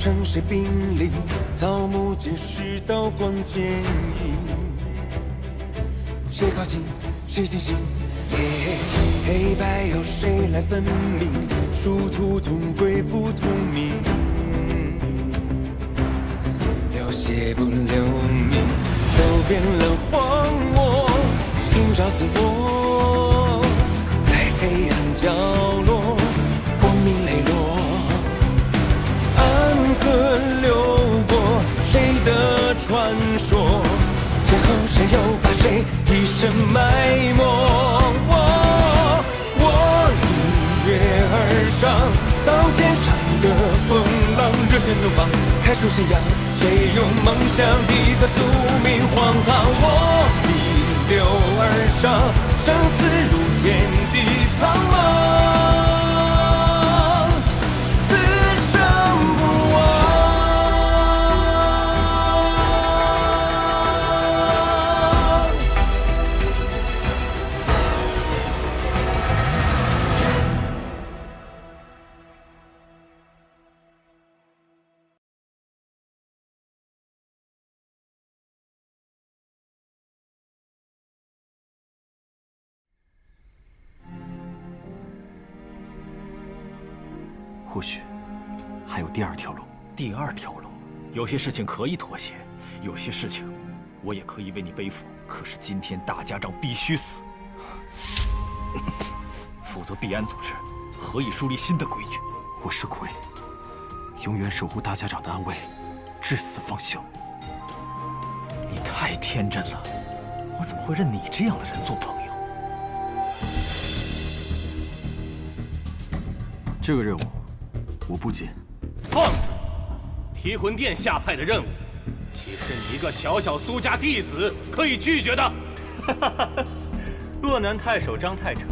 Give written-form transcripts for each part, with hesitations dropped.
生谁兵临？草木皆是刀光剑影。谁靠近，谁先行？黑白由谁来分明？殊途同归不同命。流血不留名，走遍了荒漠，寻找自我，在黑暗角落，光明磊落。暗河流过谁的传说？最后谁又把谁一生埋没？我一跃而上，刀尖上的风浪，热血怒放，开出信仰。谁用梦想抵个宿命荒唐？我逆流而上，生死如天地苍茫。或许还有第二条路。第二条路，有些事情可以妥协，有些事情我也可以为你背负。可是今天大家长必须死，否则币安组织何以树立新的规矩？我是鬼，永远守护大家长的安危，至死方休。你太天真了，我怎么会认你这样的人做朋友？这个任务我不接。放肆！提魂殿下派的任务，岂是你一个小小苏家弟子可以拒绝的？洛南太守张太成，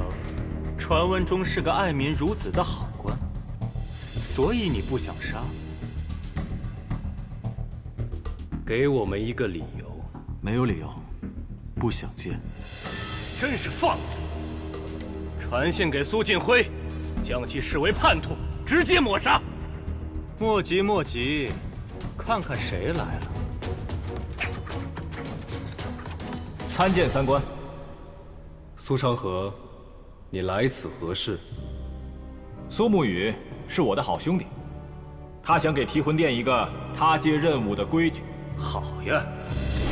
传闻中是个爱民如子的好官，所以你不想杀？给我们一个理由。没有理由，不想接。真是放肆！传信给苏晋辉，将其视为叛徒，直接抹杀。莫急莫急，看看谁来了。参见三官。苏长河，你来此何事？苏沐雨是我的好兄弟，他想给提魂殿一个他接任务的规矩。好呀，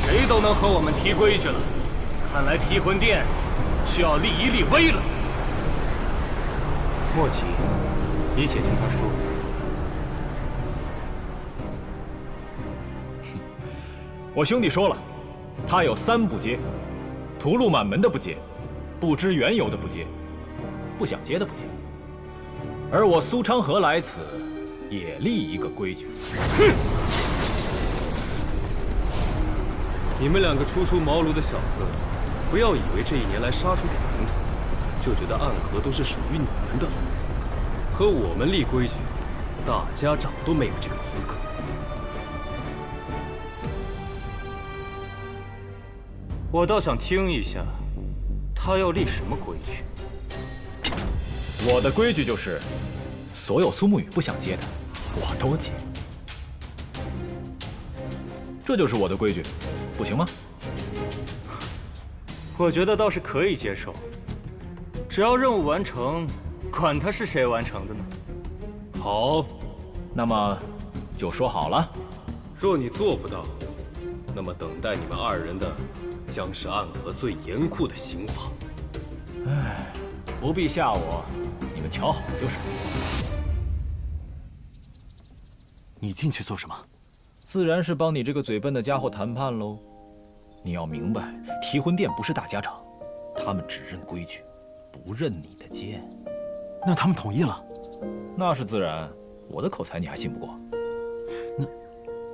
谁都能和我们提规矩了，看来提魂殿需要立一立威了。莫急，你且听他说。我兄弟说了，他有3不接：屠戮满门的不接，不知缘由的不接，不想接的不接。而我苏昌河来此，也立一个规矩。哼！你们两个初出茅庐的小子，不要以为这一年来杀出点名堂，就觉得暗河都是属于你们的了。和我们立规矩，大家长都没有这个资格。我倒想听一下，他要立什么规矩？我的规矩就是，所有苏沐雨不想接的，我都接。这就是我的规矩，不行吗？我觉得倒是可以接受，只要任务完成，管他是谁完成的呢？好，那么就说好了。若你做不到，那么等待你们2人的将是暗河最严酷的刑罚。唉，不必吓我，你们瞧好就是。你进去做什么？自然是帮你这个嘴笨的家伙谈判喽。你要明白，提魂殿不是大家长，他们只认规矩，不认你的剑。那他们同意了？那是自然，我的口才你还信不过？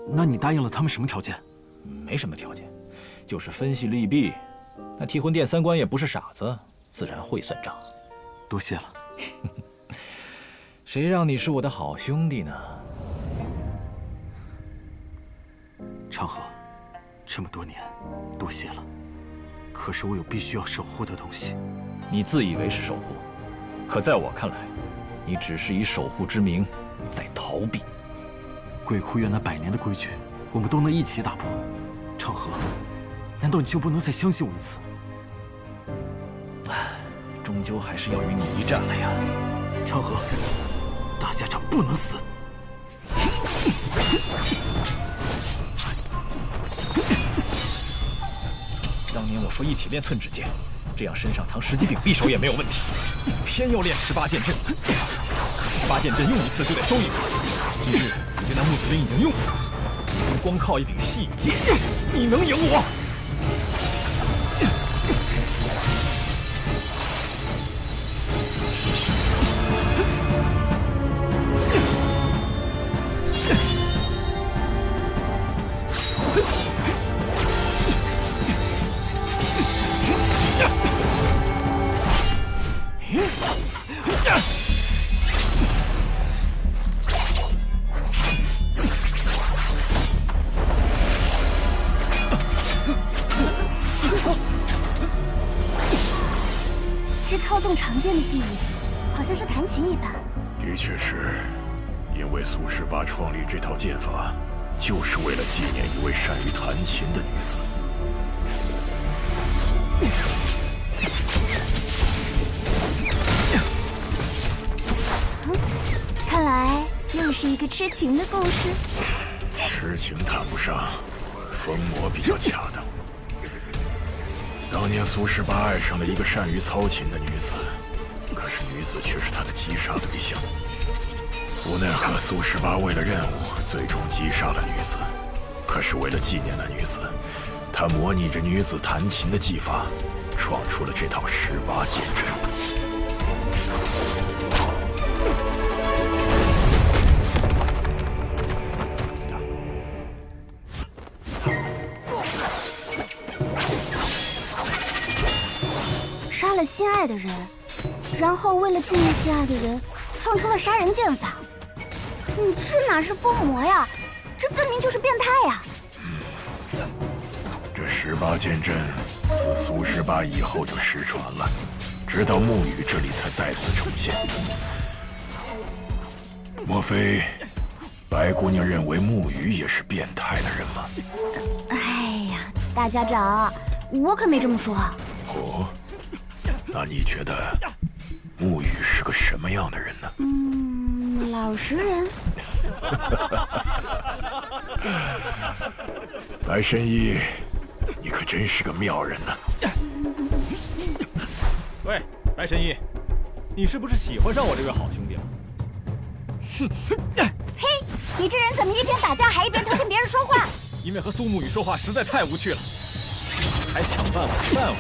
那你答应了他们什么条件？没什么条件，就是分析利弊。那提魂殿3官也不是傻子，自然会算账。多谢了。谁让你是我的好兄弟呢？长河，这么多年，多谢了。可是我有必须要守护的东西。你自以为是守护，可在我看来，你只是以守护之名在逃避。鬼窟院那100年的规矩，我们都能一起打破。长河，难道你就不能再相信我一次？终究还是要与你一战了呀！长河，大家长不能死！当年我说一起练寸指剑，这样身上藏10级柄匕首也没有问题，偏要练18剑阵。可18剑阵用一次就得收一次，今日你对那木子林已经用死了，如今光靠一柄细雨剑，你能赢我？操纵长剑的技艺，好像是弹琴一般。的确是，因为苏18创立这套剑法，就是为了纪念一位善于弹琴的女子。看来又是一个痴情的故事。痴情谈不上，疯魔比较恰当。当年苏18爱上了一个善于操琴的女子，可是女子却是他的击杀对象。无奈何，苏18为了任务，最终击杀了女子。可是为了纪念那女子，他模拟着女子弹琴的技法，创出了这套18剑阵。杀了心爱的人，然后为了纪念心爱的人，创出了杀人剑法。你这哪是疯魔呀？这分明就是变态呀！这18剑阵自苏18以后就失传了，直到沐雨这里才再次重现。莫非白姑娘认为沐雨也是变态的人吗？哎呀，大家长，我可没这么说。哦，那你觉得沐雨是个什么样的人呢？老实人。白神医，你可真是个妙人呢。喂，白神医，你是不是喜欢上我这位好兄弟了？嘿，你这人怎么一边打架还一边偷听别人说话？因为和苏沐雨说话实在太无趣了，还想办法劝我。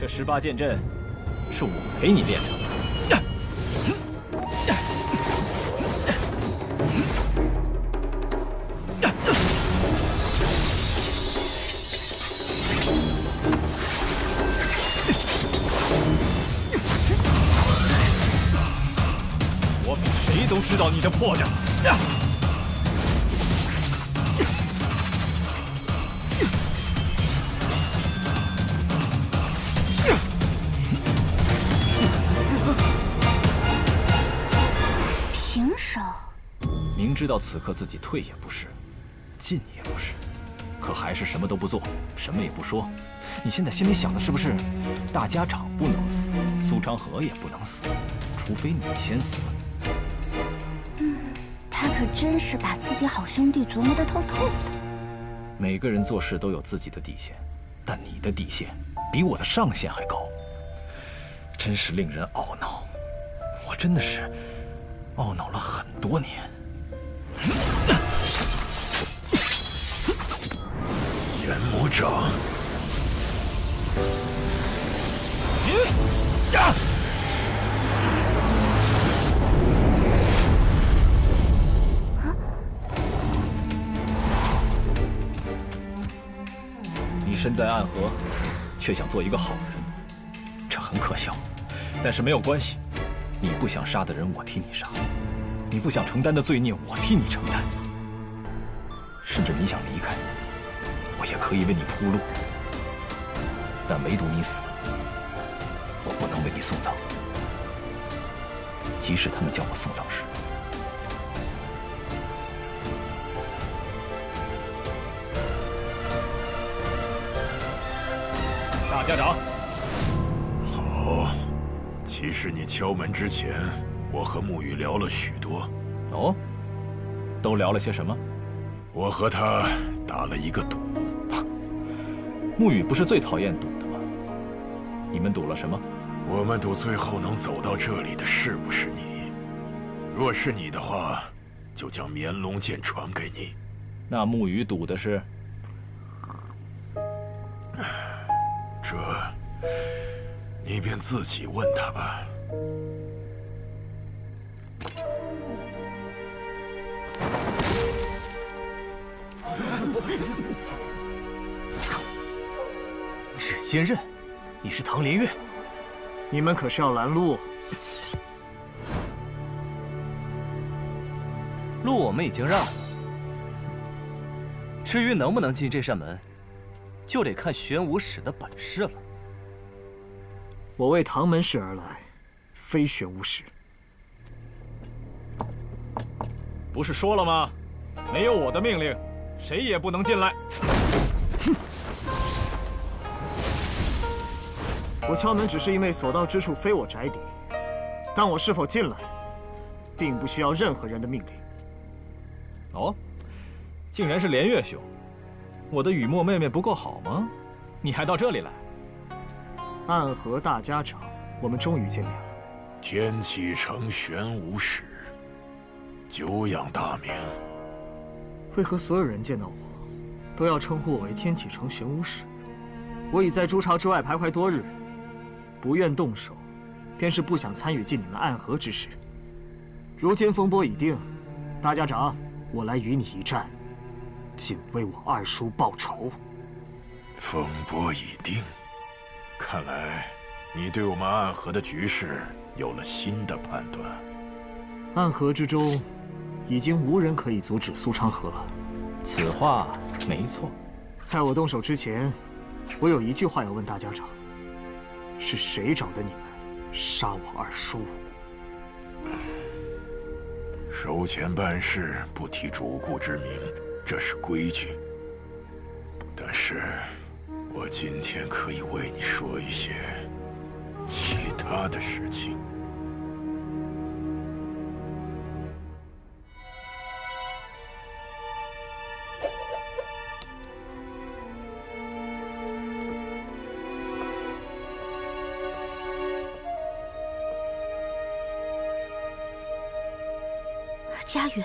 这18剑阵是我陪你练的。我比谁都知道你的破绽。平手。明知道此刻自己退也不是，进也不是，可还是什么都不做，什么也不说。你现在心里想的是不是，大家长不能死，苏昌河也不能死，除非你先死。他可真是把自己好兄弟琢磨得透透的。每个人做事都有自己的底线，但你的底线比我的上限还高，真是令人懊恼。我真的是懊恼了很多年。炎魔掌。你身在暗河，却想做一个好人，这很可笑。但是没有关系，你不想杀的人，我替你杀；你不想承担的罪孽，我替你承担。甚至你想离开，我也可以为你铺路。但唯独你死，我不能能为你送葬，即使他们将我送葬时，大家长。好，其实你敲门之前，我和沐雨聊了许多。哦，都聊了些什么？我和他打了一个赌。沐雨不是最讨厌赌的吗？你们赌了什么？我们赌最后能走到这里的是不是你？若是你的话，就将绵龙剑传给你。那沐雨赌的是？这，你便自己问他吧。指仙刃，你是唐连月？你们可是要拦路？路我们已经让了，至于能不能进这扇门，就得看玄武使的本事了。我为唐门市而来，非玄武使。不是说了吗？没有我的命令，谁也不能进来。我敲门只是因为所到之处非我宅邸，但我是否进来，并不需要任何人的命令。哦，竟然是连月兄，我的雨墨妹妹不够好吗？你还到这里来？暗河大家长，我们终于见面了。天启城玄武使，久仰大名。为何所有人见到我，都要称呼我为天启城玄武使？我已在朱巢之外徘徊多日，不愿动手，便是不想参与进你们暗河之事。如今风波已定，大家长，我来与你一战，仅为我二叔报仇。风波已定，看来你对我们暗河的局势有了新的判断。暗河之中，已经无人可以阻止苏昌河了。此话没错。在我动手之前，我有一句话要问大家长：是谁找的你们杀我二叔？收钱办事不提主顾之名，这是规矩。但是，我今天可以为你说一些其他的事情。家园，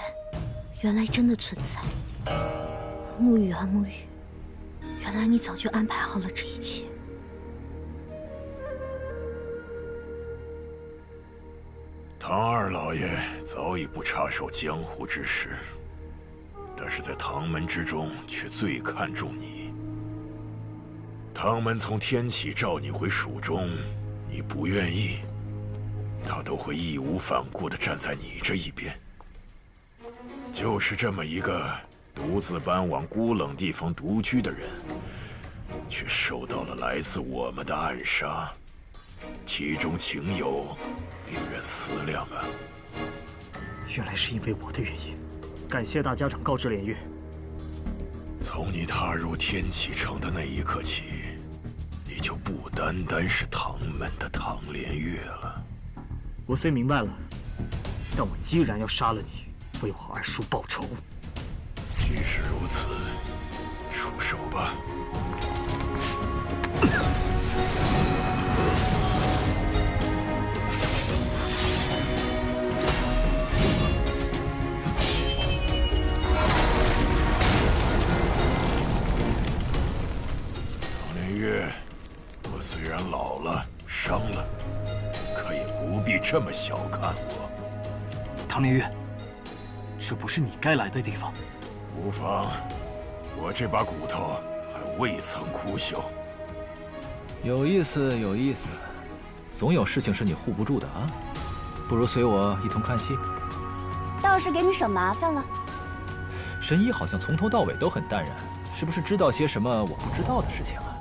原来真的存在。沐雨啊沐雨，原来你早就安排好了这一切。唐二老爷早已不插手江湖之事，但是在唐门之中却最看重你。唐门从天启召你回蜀中，你不愿意，他都会义无反顾地站在你这一边。就是这么一个独自搬往孤冷地方独居的人，却受到了来自我们的暗杀，其中情有令人思量啊！原来是因为我的原因，感谢大家长告知连月。从你踏入天启城的那一刻起，你就不单单是唐门的唐连月了。我虽明白了，但我依然要杀了你，为我二叔报仇。既是如此，出手吧。唐连月，我虽然老了、伤了，可也不必这么小看我。唐连月，这不是你该来的地方。无妨，我这把骨头还未曾枯朽。有意思，有意思，总有事情是你护不住的啊！不如随我一同看戏。倒是给你省麻烦了。神医好像从头到尾都很淡然，是不是知道些什么我不知道的事情啊？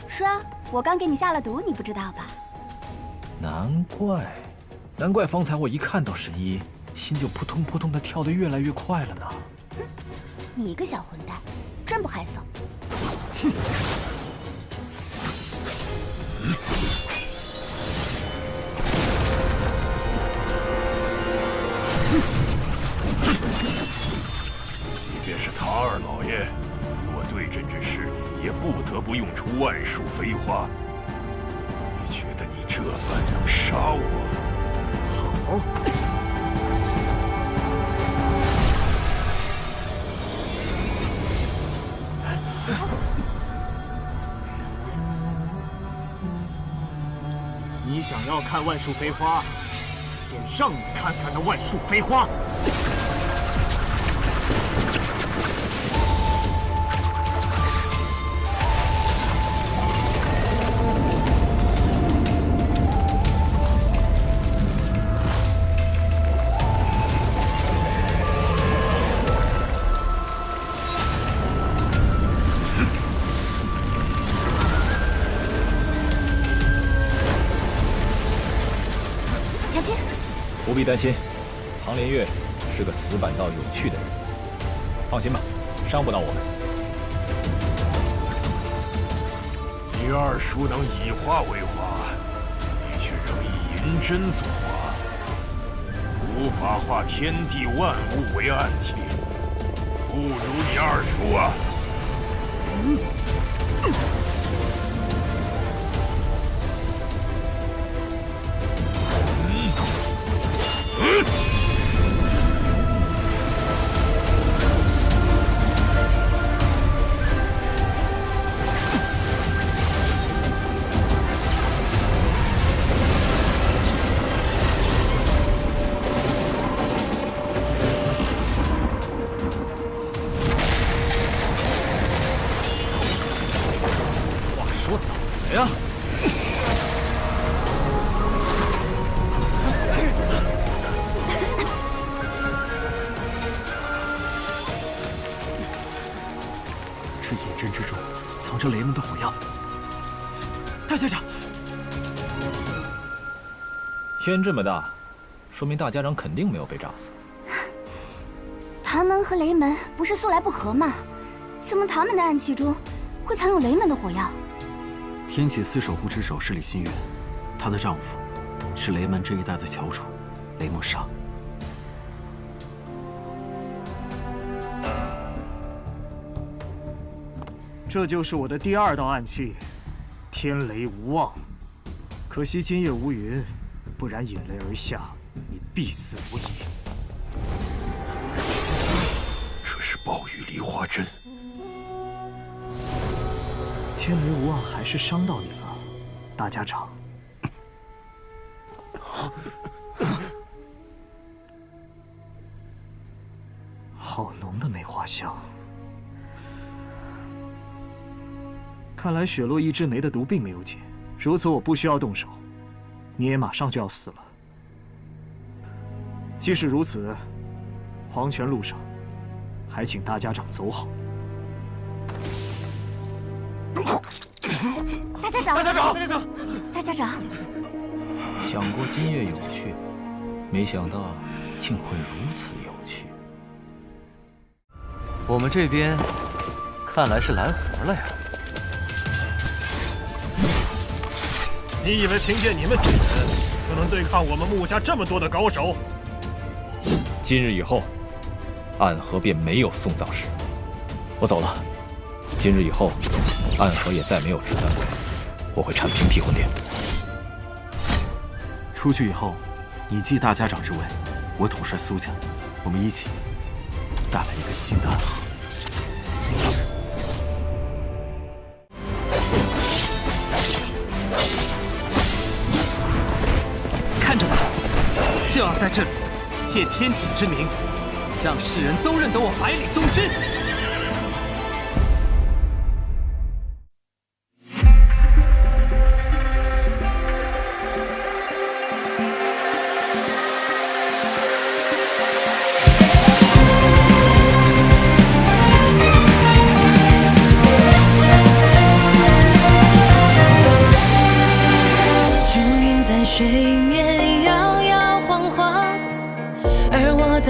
是啊，我刚给你下了毒，你不知道吧？难怪方才我一看到神医，心就扑通扑通的跳得越来越快了呢。你一个小混蛋，真不害臊！哼！即便是塔尔老爷与我对阵之时，也不得不用出万术飞花。你觉得你这般能杀我？好。你想要看万术飞花，便让你看看那万术飞花。不必担心，唐连月是个死板到有趣的人。放心吧，伤不到我们。你二叔能以化为花，你却仍以银针作花，无法化天地万物为暗器，不如你二叔啊！说怎么呀？这银针之中藏着雷门的火药。大家长，烟这么大，说明大家长肯定没有被炸死。唐门和雷门不是素来不和吗？怎么唐门的暗器中会藏有雷门的火药？天启司守护之首是李新月，她的丈夫是雷门这一带的翘楚雷莫沙。这就是我的第二道暗器，天雷无妄。可惜今夜无云，不然引雷而下，你必死无疑。这是暴雨梨花针。天雷无妄还是伤到你了，大家长。好浓的梅花香。看来雪落一枝梅的毒并没有解，如此我不需要动手，你也马上就要死了。即使如此，黄泉路上，还请大家长走好。大家长，大家长，大家长，大家长，想过今夜有趣，没想到竟会如此有趣。我们这边看来是来活了呀。你以为凭借你们几人就能对抗我们穆家这么多的高手？今日以后，暗河便没有送葬师。我走了。今日以后，暗河也再没有执三会，我会铲平替魂殿。出去以后，你继大家长之位，我统帅苏家，我们一起带来一个新的暗河。看着吧，就要在这里借天启之名，让世人都认得我百里东君。水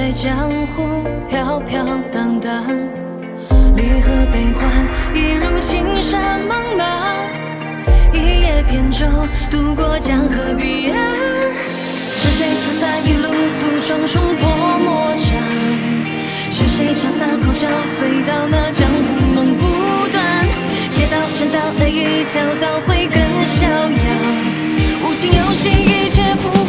在江湖飘飘荡荡，离合悲欢一如青山茫茫，一叶扁舟渡过江河彼岸。是谁撑伞一路渡重重破魔掌？是谁潇洒口角醉到那江湖梦不断？邪道正道哪一条道会更逍遥？无情游戏一切付。